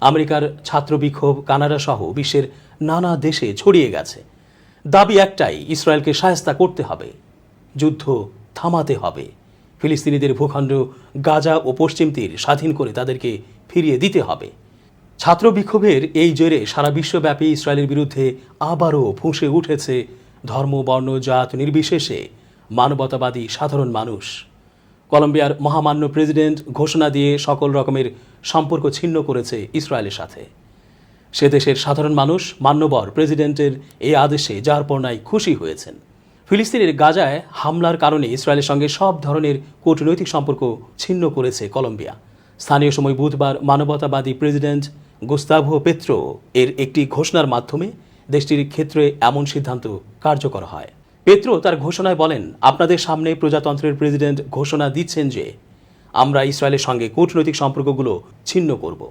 আমেরিকার ছাত্র বিক্ষোভ কানাডা সহ বিশ্বের নানা দেশে ছড়িয়ে গেছে। দাবি একটাই, ইসরায়েলকে শায়েস্তা করতে হবে, যুদ্ধ থামাতে হবে, ফিলিস্তিনিদের ভূখণ্ড গাজা ও পশ্চিম তীর স্বাধীন করে তাদেরকে ফিরিয়ে দিতে হবে। ছাত্র বিক্ষোভের এই জেরে সারা বিশ্বব্যাপী ইসরায়েলের বিরুদ্ধে আবারও ফুঁসে উঠেছে ধর্ম, বর্ণ, জাত নির্বিশেষে মানবতাবাদী সাধারণ মানুষ। কলম্বিয়ার মহামান্য প্রেসিডেন্ট ঘোষণা দিয়ে সকল রকমের সম্পর্ক ছিন্ন করেছে ইসরায়েলের সাথে। সে দেশের সাধারণ মানুষ মান্যবর প্রেসিডেন্টের এই আদেশে যার পর নাই খুশি হয়েছেন। ফিলিস্তিনের গাজায় হামলার কারণে ইসরায়েলের সঙ্গে সব ধরনের কূটনৈতিক সম্পর্ক ছিন্ন করেছে কলম্বিয়া। স্থানীয় সময় বুধবার মানবতাবাদী প্রেসিডেন্ট গুস্তাভো পেত্রো এর একটি ঘোষণার মাধ্যমে দেশটির ক্ষেত্রে এমন সিদ্ধান্ত কার্যকর হয়। পেত্রো তার ঘোষণায় বলেন, আপনাদের সামনে প্রজাতন্ত্রের প্রেসিডেন্ট ঘোষণা দিচ্ছেন যে আমরা ইসরায়েলের সঙ্গে কূটনৈতিক সম্পর্কগুলো ছিন্ন করব।